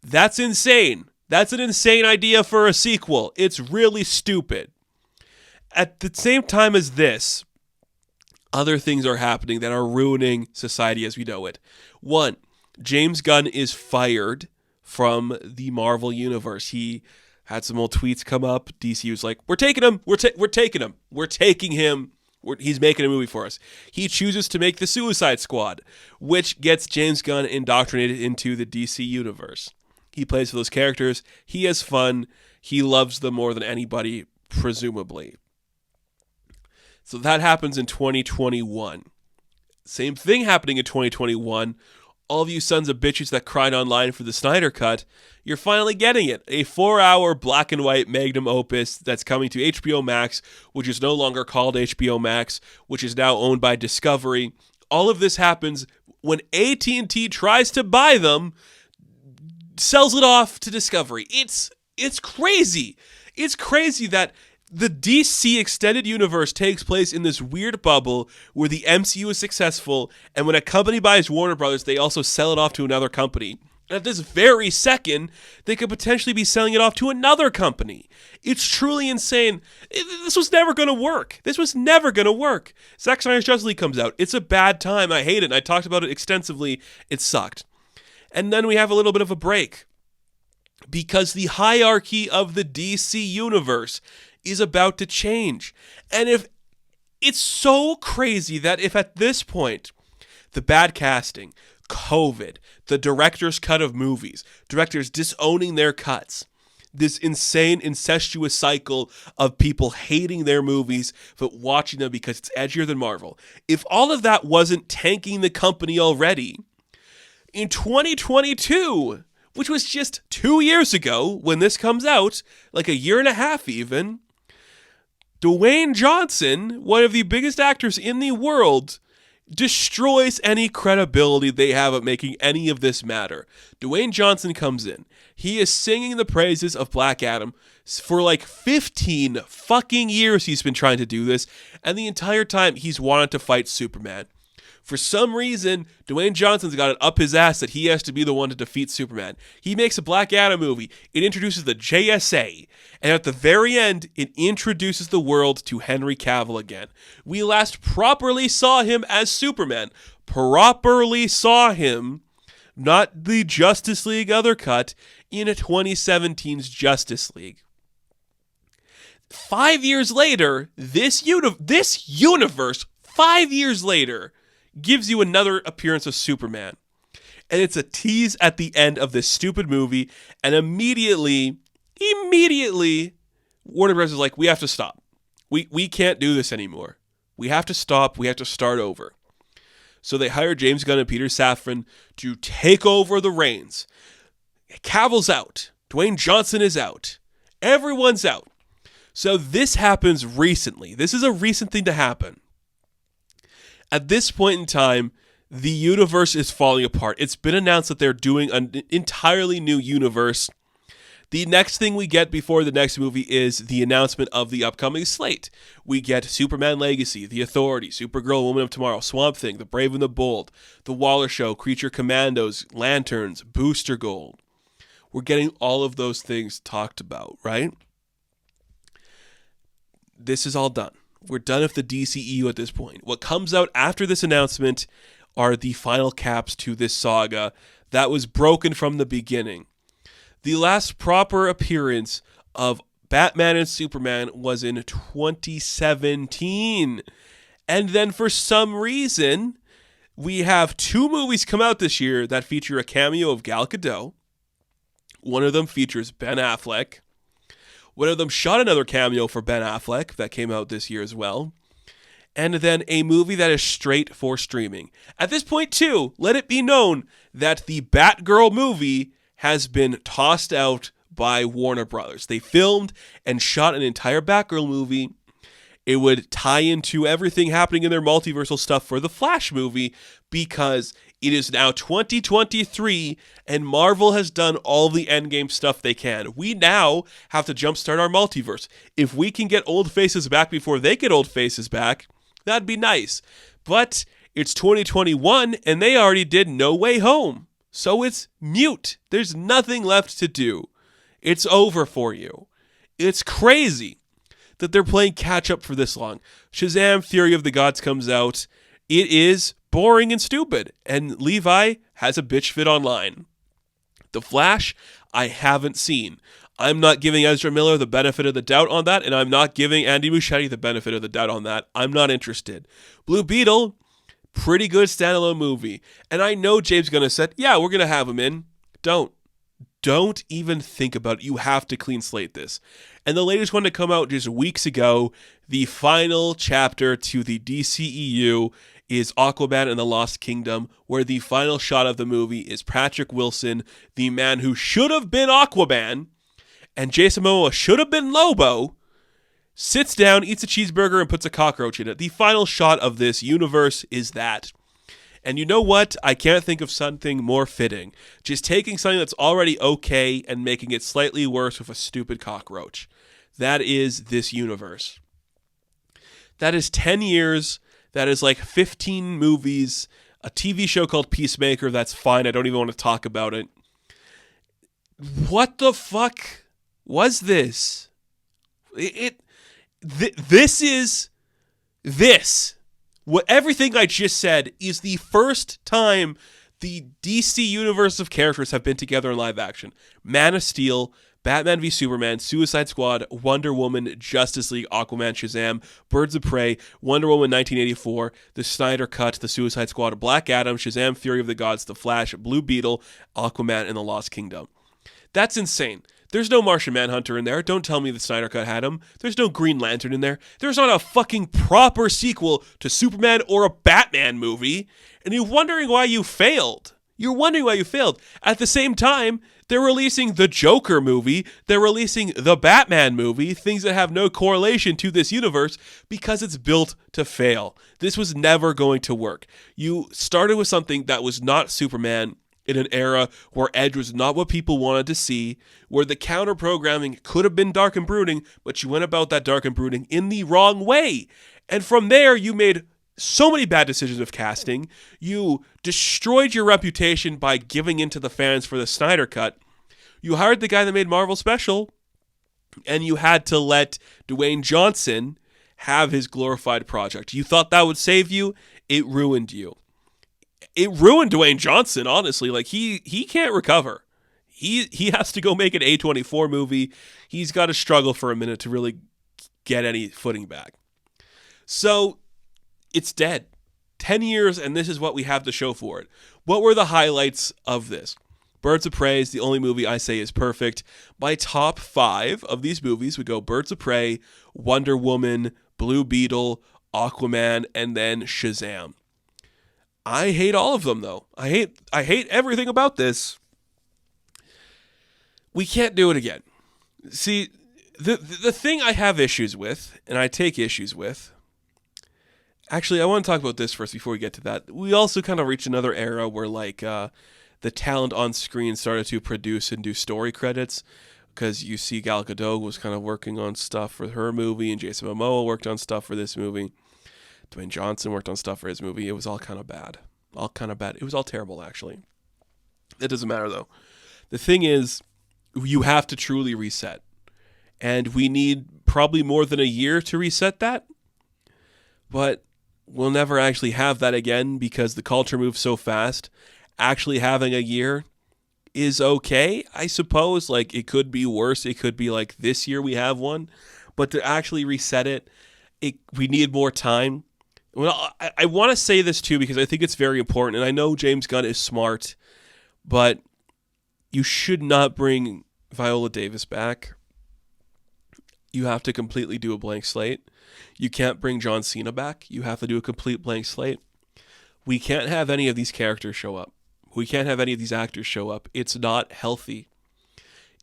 That's insane. That's an insane idea for a sequel. It's really stupid. At the same time as this, other things are happening that are ruining society as we know it. One, James Gunn is fired from the Marvel Universe. He had some old tweets come up. DC was like, we're taking him. We're taking him. We're taking him. He's making a movie for us. He chooses to make the Suicide Squad, which gets James Gunn indoctrinated into the DC Universe. He plays for those characters. He has fun. He loves them more than anybody, presumably. So that happens in 2021. Same thing happening in 2021. All of you sons of bitches that cried online for the Snyder Cut, you're finally getting it. A 4-hour black and white magnum opus that's coming to HBO Max, which is no longer called HBO Max, which is now owned by Discovery. All of this happens when AT&T tries to buy them, sells it off to Discovery. It's crazy. It's crazy that the DC extended universe takes place in this weird bubble where the MCU is successful, and when a company buys Warner Brothers, they also sell it off to another company. And at this very second, they could potentially be selling it off to another company. It's truly insane. This was never going to work. This was never going to work. Zack Snyder's Justice League comes out. It's a bad time. I hate it. And I talked about it extensively. It sucked. And then we have a little bit of a break because the hierarchy of the DC universe is about to change. And if it's so crazy that if at this point, the bad casting, COVID, the director's cut of movies, directors disowning their cuts, this insane incestuous cycle of people hating their movies but watching them because it's edgier than Marvel. If all of that wasn't tanking the company already, in 2022, which was just 2 years ago when this comes out, like a year and a half even, Dwayne Johnson, one of the biggest actors in the world, destroys any credibility they have at making any of this matter. Dwayne Johnson comes in. He is singing the praises of Black Adam for like 15 fucking years he's been trying to do this, and the entire time he's wanted to fight Superman. For some reason, Dwayne Johnson's got it up his ass that he has to be the one to defeat Superman. He makes a Black Adam movie. It introduces the JSA. And at the very end, it introduces the world to Henry Cavill again. We last properly saw him as Superman. Properly saw him, not the Justice League other cut, in 2017's Justice League. 5 years later, this universe, 5 years later, gives you another appearance of Superman. And it's a tease at the end of this stupid movie, and immediately, Warner Bros. Is like, we have to stop. We can't do this anymore. We have to stop. We have to start over. So they hire James Gunn and Peter Safran to take over the reins. Cavill's out. Dwayne Johnson is out. Everyone's out. So this happens recently. This is a recent thing to happen. At this point in time, the universe is falling apart. It's been announced that they're doing an entirely new universe. The next thing we get before the next movie is the announcement of the upcoming slate. We get Superman Legacy, The Authority, Supergirl, Woman of Tomorrow, Swamp Thing, The Brave and the Bold, The Waller Show, Creature Commandos, Lanterns, Booster Gold. We're getting all of those things talked about, right? This is all done. We're done with the DCEU at this point. What comes out after this announcement are the final caps to this saga that was broken from the beginning. The last proper appearance of Batman and Superman was in 2017. And then for some reason, we have 2 movies come out this year that feature a cameo of Gal Gadot. One of them features Ben Affleck. One of them shot another cameo for Ben Affleck that came out this year as well. And then a movie that is straight for streaming. At this point, too, let it be known that the Batgirl movie has been tossed out by Warner Brothers. They filmed and shot an entire Batgirl movie. It would tie into everything happening in their multiversal stuff for the Flash movie because it is now 2023 and Marvel has done all the Endgame stuff they can. We now have to jumpstart our multiverse. If we can get old faces back before they get old faces back, that'd be nice. But it's 2021 and they already did No Way Home. So it's mute. There's nothing left to do. It's over for you. It's crazy. that they're playing catch up for this long. Shazam! Fury of the Gods comes out. It is boring and stupid, and Levi has a bitch fit online. The Flash, I haven't seen. I'm not giving Ezra Miller the benefit of the doubt on that, and I'm not giving Andy Muschietti the benefit of the doubt on that. I'm not interested. Blue Beetle, pretty good standalone movie. And I know James going to say, yeah, we're going to have him in. Don't even think about it. You have to clean slate this. And the latest one to come out just weeks ago, the final chapter to the DCEU is Aquaman and the Lost Kingdom, where the final shot of the movie is Patrick Wilson, the man who should have been Aquaman, and Jason Momoa should have been Lobo, sits down, eats a cheeseburger, and puts a cockroach in it. The final shot of this universe is that. And you know what? I can't think of something more fitting. Just taking something that's already okay and making it slightly worse with a stupid cockroach. That is this universe. That is 10 years. That is like 15 movies. A TV show called Peacemaker. That's fine. I don't even want to talk about it. What the fuck was this? This is this. What everything I just said is the first time the DC universe of characters have been together in live action. Man of Steel, Batman v Superman, Suicide Squad, Wonder Woman, Justice League, Aquaman, Shazam, Birds of Prey, Wonder Woman 1984, The Snyder Cut, The Suicide Squad, Black Adam, Shazam, Fury of the Gods, The Flash, Blue Beetle, Aquaman, and The Lost Kingdom. That's insane. There's no Martian Manhunter in there. Don't tell me the Snyder Cut had him. There's no Green Lantern in there. There's not a fucking proper sequel to Superman or a Batman movie. And you're wondering why you failed. At the same time, they're releasing the Joker movie. They're releasing the Batman movie. Things that have no correlation to this universe because it's built to fail. This was never going to work. You started with something that was not Superman in an era where Edge was not what people wanted to see, where the counter-programming could have been dark and brooding, but you went about that dark and brooding in the wrong way. And from there, you made so many bad decisions of casting. You destroyed your reputation by giving in to the fans for the Snyder Cut. You hired the guy that made Marvel Special, and you had to let Dwayne Johnson have his glorified project. You thought that would save you. It ruined you. It ruined Dwayne Johnson, honestly. Like, he can't recover. He has to go make an A24 movie. He's got to struggle for a minute to really get any footing back. So, it's dead. 10 years, and this is what we have to show for it. What were the highlights of this? Birds of Prey is the only movie I say is perfect. My top 5 of these movies would go Birds of Prey, Wonder Woman, Blue Beetle, Aquaman, and then Shazam. I hate all of them, though. I hate everything about this. We can't do it again. See, the thing I have issues with, and I take issues with... Actually, I want to talk about this first before we get to that. We also kind of reached another era where, like, the talent on screen started to produce and do story credits, because you see Gal Gadot was kind of working on stuff for her movie, and Jason Momoa worked on stuff for this movie. Dwayne Johnson worked on stuff for his movie. It was all kind of bad. It was all terrible, actually. It doesn't matter, though. The thing is, you have to truly reset. And we need probably more than a year to reset that. But we'll never actually have that again because the culture moves so fast. Actually having a year is okay, I suppose. Like, it could be worse. It could be like this year we have one. But to actually reset it, we need more time. Well, I want to say this too because I think it's very important, and I know James Gunn is smart, but you should not bring Viola Davis back. You have to completely do a blank slate. You can't bring John Cena back. You have to do a complete blank slate. We can't have any of these characters show up. We can't have any of these actors show up. It's not healthy.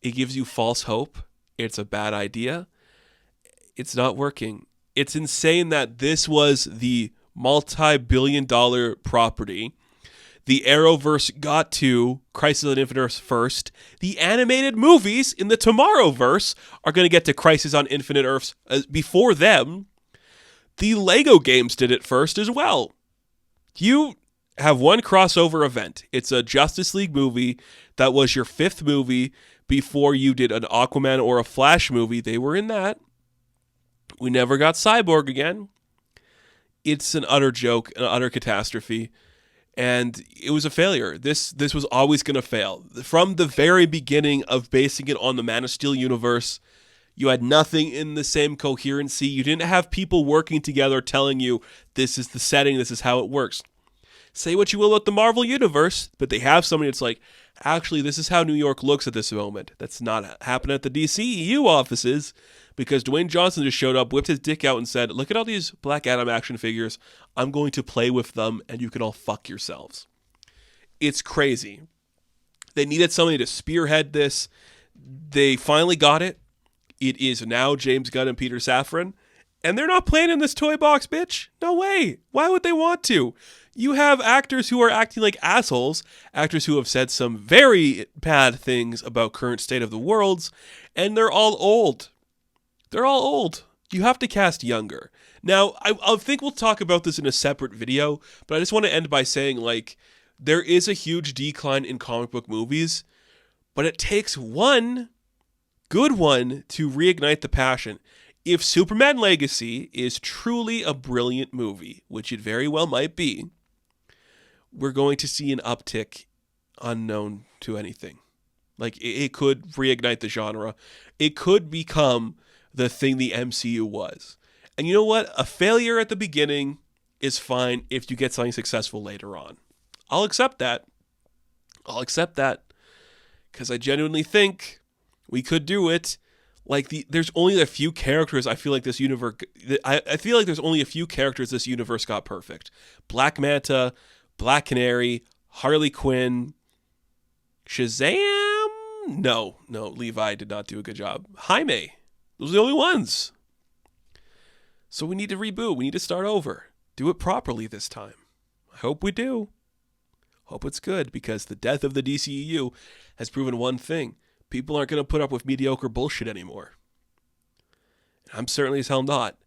It gives you false hope. It's a bad idea. It's not working. It's insane that this was the multi-billion-dollar property. The Arrowverse got to Crisis on Infinite Earths first. The animated movies in the Tomorrowverse are going to get to Crisis on Infinite Earths before them. The Lego games did it first as well. You have one crossover event. It's a Justice League movie that was your 5th movie before you did an Aquaman or a Flash movie. They were in that. We never got Cyborg again. It's an utter joke, an utter catastrophe. And it was a failure. This was always going to fail. From the very beginning of basing it on the Man of Steel universe, you had nothing in the same coherency. You didn't have people working together telling you this is the setting, this is how it works. Say what you will about the Marvel universe, but they have somebody that's like, actually, this is how New York looks at this moment. That's not happening at the DCEU offices, because Dwayne Johnson just showed up, whipped his dick out and said, look at all these Black Adam action figures. I'm going to play with them, and you can all fuck yourselves. It's crazy. They needed somebody to spearhead this. They finally got it. It is now James Gunn and Peter Safran, and they're not playing in this toy box, bitch. No way. Why would they want to? You have actors who are acting like assholes, actors who have said some very bad things about current state of the worlds, and they're all old. They're all old. You have to cast younger. Now, I think we'll talk about this in a separate video, but I just want to end by saying, like, there is a huge decline in comic book movies, but it takes one good one to reignite the passion. If Superman Legacy is truly a brilliant movie, which it very well might be, we're going to see an uptick unknown to anything. Like, it could reignite the genre. It could become the thing the MCU was. And you know what? A failure at the beginning is fine if you get something successful later on. I'll accept that. Because I genuinely think we could do it. Like, there's only a few characters I feel like this universe... I feel like there's only a few characters this universe got perfect. Black Manta, Black Canary, Harley Quinn, Shazam? No, Levi did not do a good job. Jaime. Those are the only ones. So we need to reboot. We need to start over. Do it properly this time. I hope we do. Hope it's good, because the death of the DCEU has proven one thing. People aren't going to put up with mediocre bullshit anymore. I'm certainly as hell not.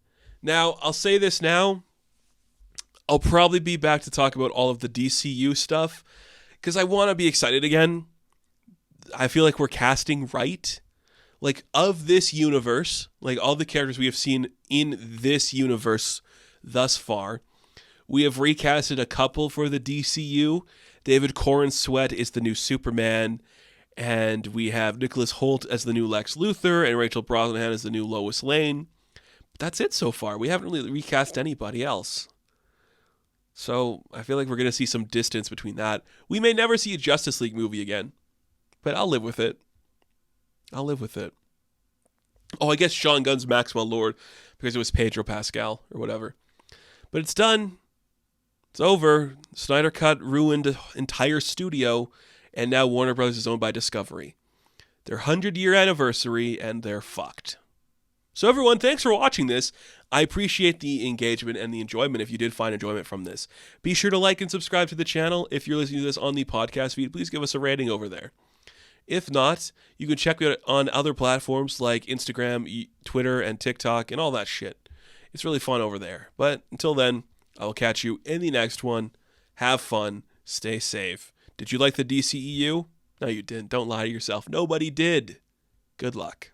Now, I'll say this now. I'll probably be back to talk about all of the DCU stuff, because I want to be excited again. I feel like we're casting right. Like, of this universe, like all the characters we have seen in this universe thus far, we have recasted a couple for the DCU. David Corn Sweat is the new Superman, and we have Nicholas Hoult as the new Lex Luthor, and Rachel Brosnahan as the new Lois Lane. But that's it so far. We haven't really recast anybody else. So I feel like we're going to see some distance between that. We may never see a Justice League movie again, but I'll live with it. Oh, I guess Sean Gunn's Maxwell Lord, because it was Pedro Pascal or whatever. But it's done. It's over. Snyder Cut ruined an entire studio, and now Warner Bros. Is owned by Discovery. Their 100-year anniversary, and they're fucked. So everyone, thanks for watching this. I appreciate the engagement and the enjoyment if you did find enjoyment from this. Be sure to like and subscribe to the channel. If you're listening to this on the podcast feed, please give us a rating over there. If not, you can check me out on other platforms like Instagram, Twitter, and TikTok, and all that shit. It's really fun over there. But until then, I will catch you in the next one. Have fun. Stay safe. Did you like the DCEU? No, you didn't. Don't lie to yourself. Nobody did. Good luck.